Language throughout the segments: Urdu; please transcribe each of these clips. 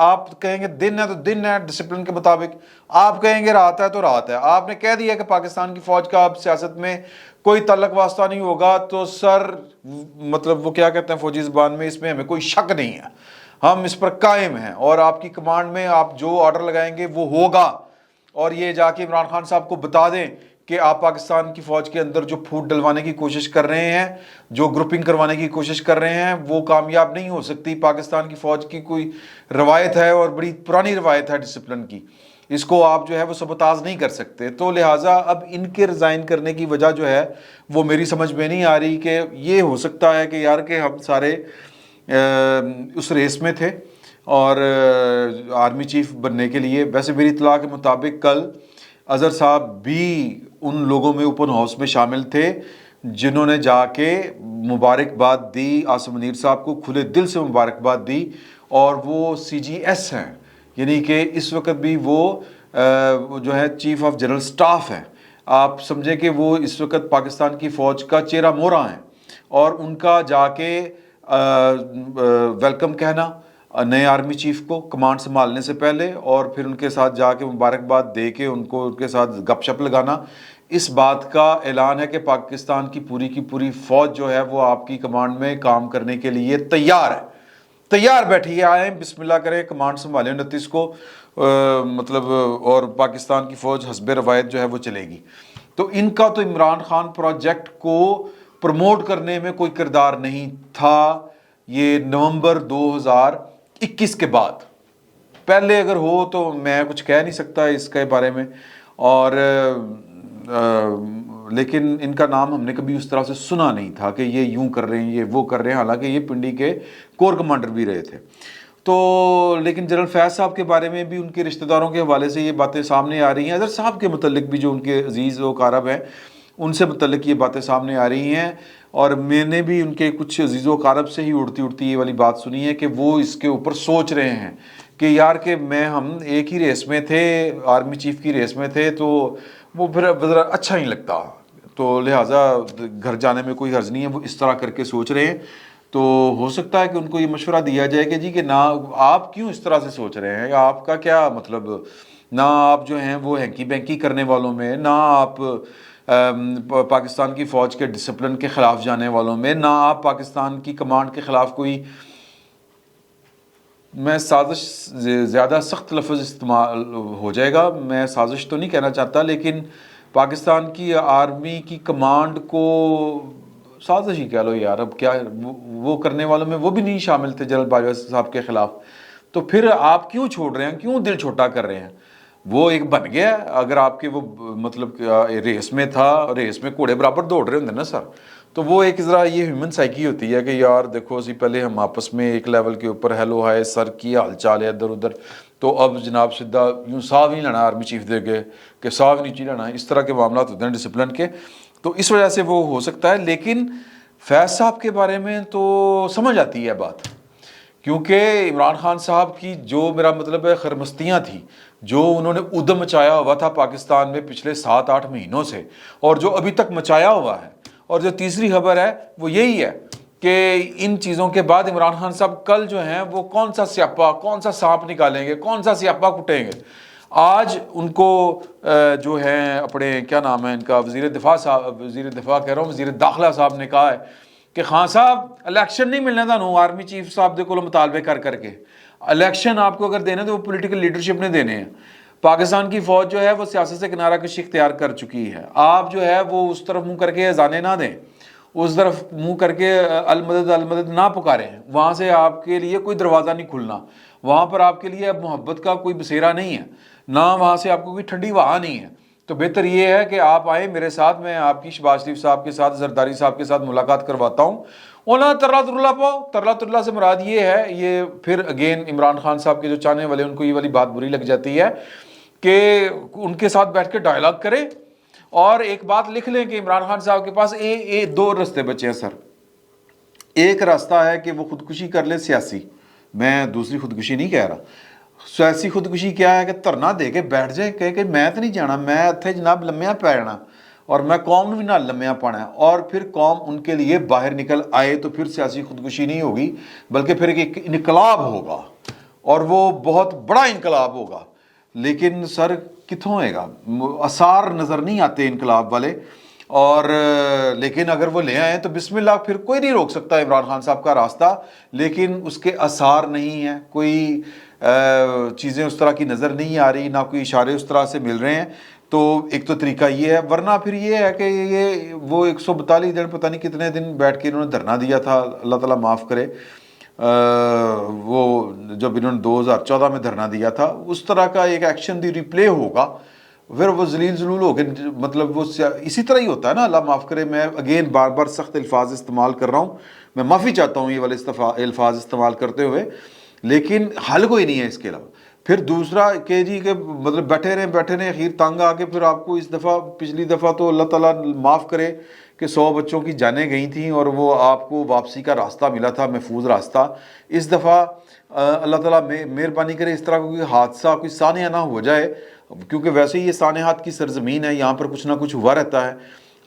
آپ کہیں گے دن ہے تو دن ہے ڈسپلن کے مطابق, آپ کہیں گے رات ہے تو رات ہے. آپ نے کہہ دیا کہ پاکستان کی فوج کا اب سیاست میں کوئی تعلق واسطہ نہیں ہوگا, تو سر مطلب وہ کیا کہتے ہیں فوجی زبان میں, اس میں ہمیں کوئی شک نہیں ہے, ہم اس پر قائم ہیں, اور آپ کی کمانڈ میں آپ جو آرڈر لگائیں گے وہ ہوگا. اور یہ جا کے عمران خان صاحب کو بتا دیں کہ آپ پاکستان کی فوج کے اندر جو پھوٹ ڈلوانے کی کوشش کر رہے ہیں, جو گروپنگ کروانے کی کوشش کر رہے ہیں, وہ کامیاب نہیں ہو سکتی. پاکستان کی فوج کی کوئی روایت ہے اور بڑی پرانی روایت ہے ڈسپلن کی, اس کو آپ جو ہے وہ سبوتاژ نہیں کر سکتے. تو لہٰذا اب ان کے ریزائن کرنے کی وجہ جو ہے وہ میری سمجھ میں نہیں آ رہی, کہ یہ ہو سکتا ہے کہ یار کہ ہم سارے اس ریس میں تھے اور آرمی چیف بننے کے لیے. ویسے میری اطلاع کے مطابق کل اظہر صاحب بھی ان لوگوں میں اوپن ہاؤس میں شامل تھے جنہوں نے جا کے مبارکباد دی, عاصم منیر صاحب کو کھلے دل سے مبارکباد دی, اور وہ سی جی ایس ہیں, یعنی کہ اس وقت بھی وہ جو ہے چیف آف جنرل سٹاف ہیں. آپ سمجھیں کہ وہ اس وقت پاکستان کی فوج کا چہرہ مہرا ہیں, اور ان کا جا کے ویلکم کہنا نئے آرمی چیف کو کمانڈ سنبھالنے سے پہلے, اور پھر ان کے ساتھ جا کے مبارکباد دے کے ان کو ان کے ساتھ گپ شپ لگانا, اس بات کا اعلان ہے کہ پاکستان کی پوری فوج جو ہے وہ آپ کی کمانڈ میں کام کرنے کے لیے تیار ہے, تیار بیٹھی ہے. آئیں بسم اللہ کریں, کمانڈ سنبھالیں 29 کو, مطلب اور پاکستان کی فوج حسب روایت جو ہے وہ چلے گی. تو ان کا تو عمران خان پروجیکٹ کو پروموٹ کرنے میں کوئی کردار نہیں تھا. یہ نومبر 2021 کے بعد, پہلے اگر ہو تو میں کچھ کہہ نہیں سکتا اس کے بارے میں, اور لیکن ان کا نام ہم نے کبھی اس طرح سے سنا نہیں تھا کہ یہ یوں کر رہے ہیں یہ وہ کر رہے ہیں, حالانکہ یہ پنڈی کے کور کمانڈر بھی رہے تھے. تو لیکن جنرل فیض صاحب کے بارے میں بھی ان کے رشتہ داروں کے حوالے سے یہ باتیں سامنے آ رہی ہیں, اظہر صاحب کے متعلق بھی جو ان کے عزیز و اقارب ہیں ان سے متعلق یہ باتیں سامنے آ رہی ہیں, اور میں نے بھی ان کے کچھ عزیز و اقارب سے ہی اڑتی یہ والی بات سنی ہے کہ وہ اس کے اوپر سوچ رہے ہیں کہ یار کہ ہم ایک ہی ریس میں تھے, آرمی چیف کی ریس میں تھے, تو وہ پھر ذرا اچھا نہیں لگتا, تو لہٰذا گھر جانے میں کوئی حرج نہیں ہے, وہ اس طرح کر کے سوچ رہے ہیں. تو ہو سکتا ہے کہ ان کو یہ مشورہ دیا جائے کہ جی کہ نہ آپ کیوں اس طرح سے سوچ رہے ہیں, آپ کا کیا مطلب, نہ آپ جو ہیں وہ ہینکی بینکی کرنے والوں میں, نہ آپ پاکستان کی فوج کے ڈسپلن کے خلاف جانے والوں میں, نہ آپ پاکستان کی کمانڈ کے خلاف کوئی, میں سازش زیادہ سخت لفظ استعمال ہو جائے گا, میں سازش تو نہیں کہنا چاہتا, لیکن پاکستان کی آرمی کی کمانڈ کو سازش ہی کہہ لو یار, اب کیا وہ کرنے والوں میں وہ بھی نہیں شامل تھے جنرل باجوہ صاحب کے خلاف, تو پھر آپ کیوں چھوڑ رہے ہیں, کیوں دل چھوٹا کر رہے ہیں. وہ ایک بن گیا, اگر آپ کے وہ مطلب ریس میں تھا, ریس میں کوڑے برابر دوڑ رہے ہوں نا سر, تو وہ ایک ذرا یہ ہیومن سائیکی ہوتی ہے کہ یار دیکھو اسی پہلے ہم آپس میں ایک لیول کے اوپر ہیلو ہائے سر کی حال چال ہے ادھر ادھر, تو اب جناب سدھا یوں صاف نہیں لینا آرمی چیف دے کے کہ صاف نہیں لینا, اس طرح کے معاملات ہوتے ہیں ڈسپلن کے, تو اس وجہ سے وہ ہو سکتا ہے. لیکن فیض صاحب کے بارے میں تو سمجھ آتی ہے بات, کیونکہ عمران خان صاحب کی جو میرا مطلب ہے خرمستیاں تھیں, جو انہوں نے ادھم مچایا ہوا تھا پاکستان میں پچھلے 7-8 مہینوں سے, اور جو ابھی تک مچایا ہوا ہے, اور جو تیسری خبر ہے وہ یہی ہے کہ ان چیزوں کے بعد عمران خان صاحب کل جو ہیں وہ کون سا سیاپا, کون سا سانپ نکالیں گے, کون سا سیاپا کٹیں گے. آج ان کو جو ہے اپنے کیا نام ہے ان کا, وزیر دفاع کہہ رہا ہوں, وزیر داخلہ صاحب نے کہا ہے کہ خان صاحب الیکشن نہیں ملنا تھانوں آرمی چیف صاحب دے کولوں مطالبے کر کے, الیکشن آپ کو اگر دینے تو وہ پولیٹیکل لیڈرشپ نے دینے ہیں. پاکستان کی فوج جو ہے وہ سیاست سے کنارہ کشی اختیار کر چکی ہے, آپ جو ہے وہ اس طرف منہ کر کے اذانے نہ دیں, اس طرف منہ کر کے المدد المدد نہ پکاریں, وہاں سے آپ کے لیے کوئی دروازہ نہیں کھلنا, وہاں پر آپ کے لیے اب محبت کا کوئی بسیرا نہیں ہے, نہ وہاں سے آپ کو کوئی ٹھنڈی ہوا نہیں ہے. تو بہتر یہ ہے کہ آپ آئیں میرے ساتھ, میں آپ کی شہباز شریف صاحب کے ساتھ, زرداری صاحب کے ساتھ ملاقات کرواتا ہوں. اونا ترلت اللہ پاؤ, ترلت اللہ سے مراد یہ ہے, یہ پھر اگین عمران خان صاحب کے جو چاہنے والے ان کو یہ والی بات بری لگ جاتی ہے کہ ان کے ساتھ بیٹھ کے ڈائلاگ کریں, اور ایک بات لکھ لیں کہ عمران خان صاحب کے پاس دو راستے بچے ہیں سر. ایک راستہ ہے کہ وہ خودکشی کر لے سیاسی, میں دوسری خودکشی نہیں کہہ رہا, سیاسی خودکشی کیا ہے کہ دھرنا دے کے بیٹھ جائیں کہ میں تو نہیں جانا, میں اتنے جناب لمیا پی جانا, اور میں قوم بھی نہ لمیا پانا ہے, اور پھر قوم ان کے لیے باہر نکل آئے, تو پھر سیاسی خودکشی نہیں ہوگی بلکہ پھر ایک انقلاب ہوگا. اور وہ بہت بڑا انقلاب ہوگا، لیکن سر کتوں ہوئے گا؟ آثار نظر نہیں آتے انقلاب والے، اور لیکن اگر وہ لے آئیں تو بسم اللہ، پھر کوئی نہیں روک سکتا عمران خان صاحب کا راستہ، لیکن اس کے آثار نہیں ہیں، کوئی چیزیں اس طرح کی نظر نہیں آ رہی، نہ کوئی اشارے اس طرح سے مل رہے ہیں. تو ایک تو طریقہ یہ ہے، ورنہ پھر یہ ہے کہ یہ وہ 142 دن پتہ نہیں کتنے دن بیٹھ کے انہوں نے دھرنا دیا تھا، اللہ تعالیٰ معاف کرے، وہ جب انہوں نے 2014 میں دھرنا دیا تھا، اس طرح کا ایک ایکشن دی ریپلے ہوگا، پھر وہ ذلیل ذلول ہو گئے. مطلب وہ اسی طرح ہی ہوتا ہے نا، اللہ معاف کرے، میں اگین بار بار سخت الفاظ استعمال کر رہا ہوں، میں معافی چاہتا ہوں یہ والے الفاظ استعمال کرتے ہوئے، لیکن حل کوئی نہیں ہے اس کے علاوہ. پھر دوسرا کہ جی کہ مطلب بیٹھے رہیں اخیر تنگ آ کے، پھر آپ کو اس دفعہ، پچھلی دفعہ تو اللہ تعالیٰ معاف کرے کہ 100 بچوں کی جانیں گئی تھیں اور وہ آپ کو واپسی کا راستہ ملا تھا، محفوظ راستہ. اس دفعہ اللہ تعالیٰ مہربانی کرے اس طرح کوئی حادثہ، کوئی سانحہ نہ ہو جائے، کیونکہ ویسے ہی یہ سانحات کی سرزمین ہے، یہاں پر کچھ نہ کچھ ہوا رہتا ہے.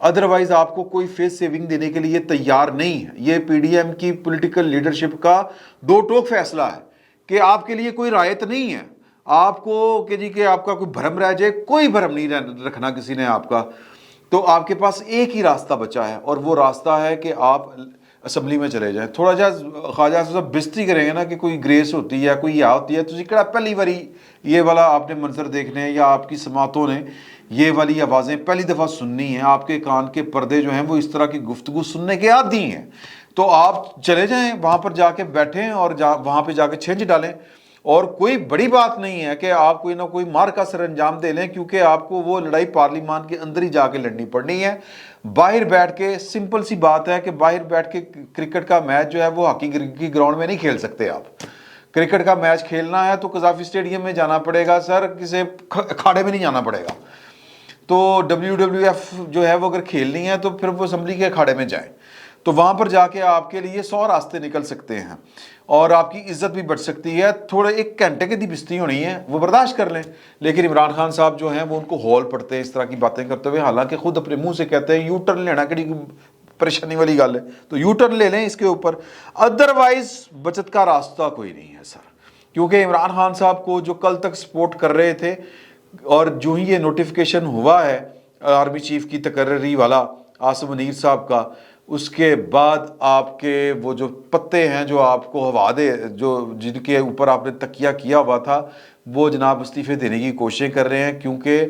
ادروائز آپ کو کوئی فیس سیونگ دینے کے لیے تیار نہیں ہے. یہ پی ڈی ایم کی پولیٹیکل لیڈرشپ کا دو ٹوک فیصلہ ہے کہ آپ کے لیے کوئی رعایت نہیں ہے، آپ کو کہ جی کہ آپ کا کوئی بھرم رہ جائے، کوئی بھرم نہیں رکھنا کسی نے آپ کا. تو آپ کے پاس ایک ہی راستہ بچا ہے، اور وہ راستہ ہے کہ آپ اسمبلی میں چلے جائیں. تھوڑا جا خواجہ صاحب بےزتی کریں گے نا کہ کوئی گریس ہوتی ہے، کوئی یا ہوتی ہے، تو کہڑا پہلی باری یہ والا آپ نے منظر دیکھنے ہیں، یا آپ کی سماعتوں نے یہ والی آوازیں پہلی دفعہ سننی ہیں، آپ کے کان کے پردے جو ہیں وہ اس طرح کی گفتگو سننے کے عادی ہیں. تو آپ چلے جائیں، وہاں پر جا کے بیٹھیں اور وہاں پہ جا کے چھنج ڈالیں. اور کوئی بڑی بات نہیں ہے کہ آپ کوئی نہ کوئی مار کا سر انجام دے لیں، کیونکہ آپ کو وہ لڑائی پارلیمان کے اندر ہی جا کے لڑنی پڑنی ہے. باہر بیٹھ کے سمپل سی بات ہے کہ باہر بیٹھ کے کرکٹ کا میچ جو ہے وہ ہاکی کی گراؤنڈ میں نہیں کھیل سکتے. آپ کرکٹ کا میچ کھیلنا ہے تو قذافی اسٹیڈیم میں جانا پڑے گا سر، کسی اکھاڑے میں نہیں جانا پڑے گا. تو WWF جو ہے وہ اگر کھیلنی ہے تو پھر وہ اسمبلی کے اکھاڑے میں جائیں، تو وہاں پر جا کے آپ کے لیے 100 راستے نکل سکتے ہیں، اور آپ کی عزت بھی بڑھ سکتی ہے. تھوڑے 1 گھنٹے کی دی بستی ہونی ہے، وہ برداشت کر لیں. لیکن عمران خان صاحب جو ہیں وہ ان کو ہول پڑتے ہیں اس طرح کی باتیں کرتے ہوئے، حالانکہ خود اپنے منہ سے کہتے ہیں یو ٹرن لینا کڑی پریشانی والی گل ہے، تو یو ٹرن لے لیں اس کے اوپر. ادروائز بچت کا راستہ کوئی نہیں ہے سر، کیونکہ عمران خان صاحب کو جو کل تک سپورٹ کر رہے تھے، اور جو ہی یہ نوٹیفیکیشن ہوا ہے آرمی چیف کی تقرری والا عاصم منیر صاحب کا، اس کے بعد آپ کے وہ جو پتے ہیں جو آپ کو ہوا دے، جو جن کے اوپر آپ نے تکیہ کیا ہوا تھا، وہ جناب استعفے دینے کی کوششیں کر رہے ہیں. کیونکہ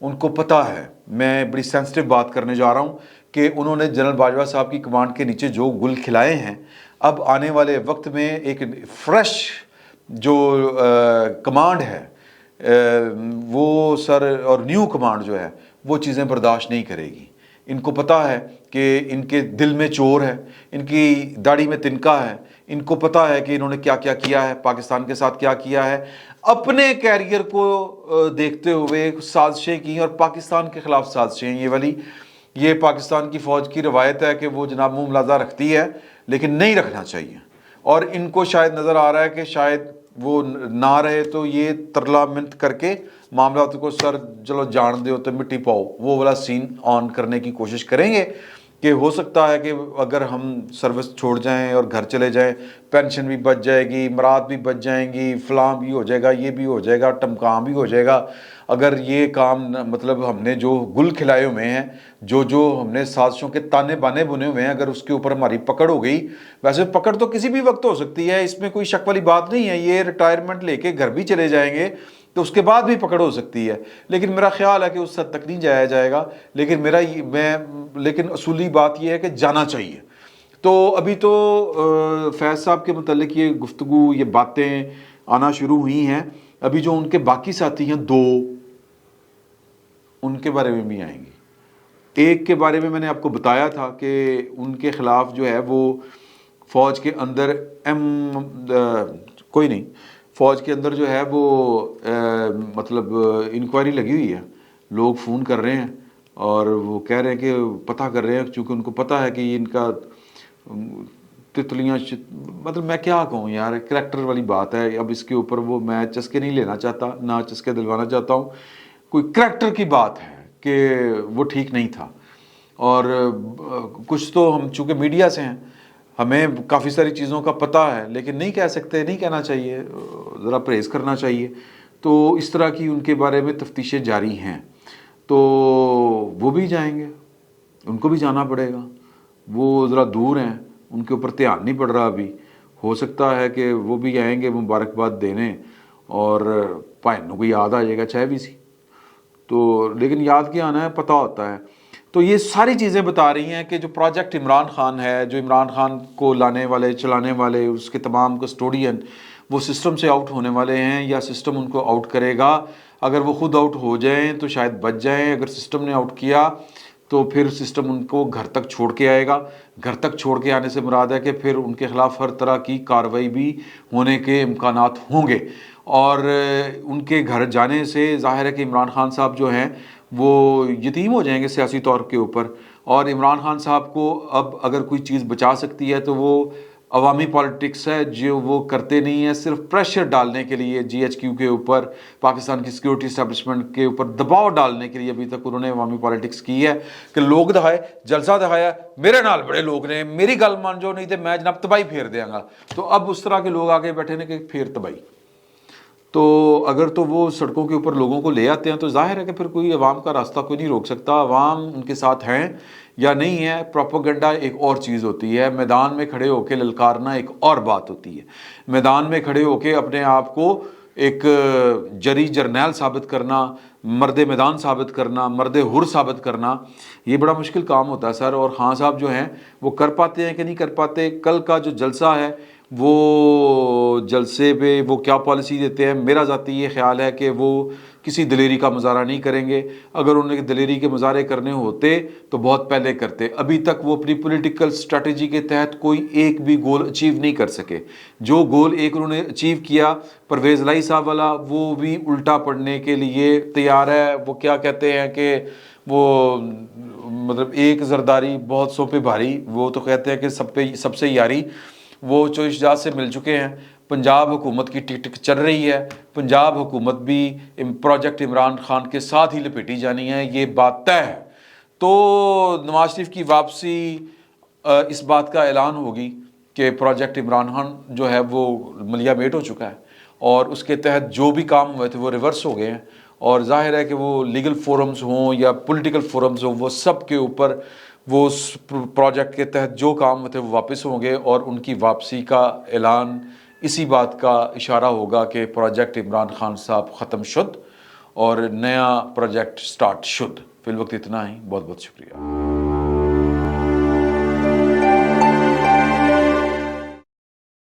ان کو پتہ ہے، میں بڑی سینسٹیو بات کرنے جا رہا ہوں، کہ انہوں نے جنرل باجوہ صاحب کی کمانڈ کے نیچے جو گل کھلائے ہیں، اب آنے والے وقت میں ایک فریش جو کمانڈ ہے وہ سر، اور نیو کمانڈ جو ہے وہ چیزیں برداشت نہیں کرے گی. ان کو پتہ ہے کہ ان کے دل میں چور ہے، ان کی داڑھی میں تنکا ہے، ان کو پتہ ہے کہ انہوں نے کیا کیا کیا ہے، پاکستان کے ساتھ کیا کیا ہے، اپنے کیریئر کو دیکھتے ہوئے سازشیں کی، اور پاکستان کے خلاف سازشیں یہ والی. یہ پاکستان کی فوج کی روایت ہے کہ وہ جناب منہ ملازہ رکھتی ہے، لیکن نہیں رکھنا چاہیے. اور ان کو شاید نظر آ رہا ہے کہ شاید وہ نہ رہے تو یہ ترلا منت کر کے معاملات کو سر چلو جان دو تو مٹی پاؤ، وہ والا سین آن کرنے کی کوشش کریں گے. کہ ہو سکتا ہے کہ اگر ہم سروس چھوڑ جائیں اور گھر چلے جائیں، پینشن بھی بچ جائے گی، مراد بھی بچ جائیں گی، فلاں بھی ہو جائے گا، یہ بھی ہو جائے گا، ٹمکام بھی ہو جائے گا. اگر یہ کام مطلب ہم نے جو گل کھلائے ہوئے ہیں، جو ہم نے سازشوں کے تانے بانے بنے ہوئے ہیں، اگر اس کے اوپر ہماری پکڑ ہو گئی، ویسے پکڑ تو کسی بھی وقت ہو سکتی ہے، اس میں کوئی شک والی بات نہیں ہے. یہ ریٹائرمنٹ لے کے گھر بھی چلے جائیں گے تو اس کے بعد بھی پکڑ ہو سکتی ہے، لیکن میرا خیال ہے کہ اس حد تک نہیں جایا جائے گا. لیکن اصولی بات یہ ہے کہ جانا چاہیے. تو ابھی تو فیض صاحب کے متعلق یہ گفتگو، یہ باتیں آنا شروع ہوئی ہیں. ابھی جو ان کے باقی ساتھی ہیں 2، ان کے بارے میں بھی آئیں گی. ایک کے بارے میں نے آپ کو بتایا تھا کہ ان کے خلاف جو ہے وہ فوج کے اندر کوئی نہیں، فوج کے اندر جو ہے وہ مطلب انکوائری لگی ہوئی ہے. لوگ فون کر رہے ہیں اور وہ کہہ رہے ہیں کہ پتہ کر رہے ہیں، چونکہ ان کو پتہ ہے کہ یہ ان کا تتلیاں مطلب میں کیا کہوں یار، کریکٹر والی بات ہے. اب اس کے اوپر وہ میں چسکے نہیں لینا چاہتا، نہ چسکے دلوانا چاہتا ہوں. کوئی کریکٹر کی بات ہے کہ وہ ٹھیک نہیں تھا. اور کچھ تو ہم چونکہ میڈیا سے ہیں ہمیں کافی ساری چیزوں کا پتہ ہے لیکن نہیں کہہ سکتے, نہیں کہنا چاہیے, ذرا پرہیز کرنا چاہیے. تو اس طرح کی ان کے بارے میں تفتیشیں جاری ہیں. تو وہ بھی جائیں گے, ان کو بھی جانا پڑے گا. وہ ذرا دور ہیں, ان کے اوپر دھیان نہیں پڑ رہا ابھی. ہو سکتا ہے کہ وہ بھی آئیں گے مبارکباد دینے اور بھائیوں کو یاد آ جائے گا چاہے بھی سی. تو لیکن یاد کیا آنا ہے, پتہ ہوتا ہے. تو یہ ساری چیزیں بتا رہی ہیں کہ جو پروجیکٹ عمران خان ہے, جو عمران خان کو لانے والے, چلانے والے, اس کے تمام کسٹوڈین وہ سسٹم سے آؤٹ ہونے والے ہیں یا سسٹم ان کو آؤٹ کرے گا. اگر وہ خود آؤٹ ہو جائیں تو شاید بچ جائیں, اگر سسٹم نے آؤٹ کیا تو پھر سسٹم ان کو گھر تک چھوڑ کے آئے گا. گھر تک چھوڑ کے آنے سے مراد ہے کہ پھر ان کے خلاف ہر طرح کی کارروائی بھی ہونے کے امکانات ہوں گے. اور ان کے گھر جانے سے ظاہر ہے کہ عمران خان صاحب جو ہیں وہ یتیم ہو جائیں گے سیاسی طور کے اوپر. اور عمران خان صاحب کو اب اگر کوئی چیز بچا سکتی ہے تو وہ عوامی پالیٹکس ہے, جو وہ کرتے نہیں ہیں, صرف پریشر ڈالنے کے لیے جی ایچ کیو کے اوپر, پاکستان کی سیکورٹی اسٹیبلشمنٹ کے اوپر دباؤ ڈالنے کے لیے ابھی تک انہوں نے عوامی پالیٹکس کی ہے کہ لوگ دکھائے, جلسہ دکھایا, میرے نال بڑے لوگ نے, میری گل مان جو, نہیں تو میں جناب تباہی پھیر دیاں گا. تو اب اس طرح کے لوگ آگے بیٹھے نے کہ پھر تباہی. تو اگر تو وہ سڑکوں کے اوپر لوگوں کو لے آتے ہیں تو ظاہر ہے کہ پھر کوئی عوام کا راستہ کوئی نہیں روک سکتا. عوام ان کے ساتھ ہیں یا نہیں ہے. پروپیگنڈا ایک اور چیز ہوتی ہے, میدان میں کھڑے ہو کے للکارنا ایک اور بات ہوتی ہے. میدان میں کھڑے ہو کے اپنے آپ کو ایک جری جرنیل ثابت کرنا, مرد میدان ثابت کرنا, مرد حر ثابت کرنا, یہ بڑا مشکل کام ہوتا ہے سر. اور خان صاحب جو ہیں وہ کر پاتے ہیں کہ نہیں کر پاتے. کل کا جو جلسہ ہے وہ جلسے پہ وہ کیا پالیسی دیتے ہیں, میرا ذاتی یہ خیال ہے کہ وہ کسی دلیری کا مظاہرہ نہیں کریں گے. اگر انہیں دلیری کے مظاہرے کرنے ہوتے تو بہت پہلے کرتے. ابھی تک وہ اپنی پولیٹیکل اسٹریٹجی کے تحت کوئی ایک بھی گول اچیو نہیں کر سکے. جو گول ایک انہوں نے اچیو کیا پرویز لائی صاحب والا, وہ بھی الٹا پڑنے کے لیے تیار ہے. وہ کیا کہتے ہیں کہ وہ مطلب ایک زرداری بہت سو پہ بھاری, وہ تو کہتے ہیں کہ سب سے یاری. وہ چوش جات سے مل چکے ہیں. پنجاب حکومت کی ٹک ٹک چل رہی ہے. پنجاب حکومت بھی پروجیکٹ عمران خان کے ساتھ ہی لپیٹی جانی ہے, یہ بات طے ہے. تو نواز شریف کی واپسی اس بات کا اعلان ہوگی کہ پروجیکٹ عمران خان جو ہے وہ ملیا میٹ ہو چکا ہے اور اس کے تحت جو بھی کام ہوئے تھے وہ ریورس ہو گئے ہیں. اور ظاہر ہے کہ وہ لیگل فورمز ہوں یا پولیٹیکل فورمز ہوں, وہ سب کے اوپر وہ پروجیکٹ کے تحت جو کام ہوتے وہ واپس ہوں گے. اور ان کی واپسی کا اعلان اسی بات کا اشارہ ہوگا کہ پروجیکٹ عمران خان صاحب ختم شد اور نیا پروجیکٹ سٹارٹ شد. فی الوقت اتنا ہی. بہت بہت شکریہ.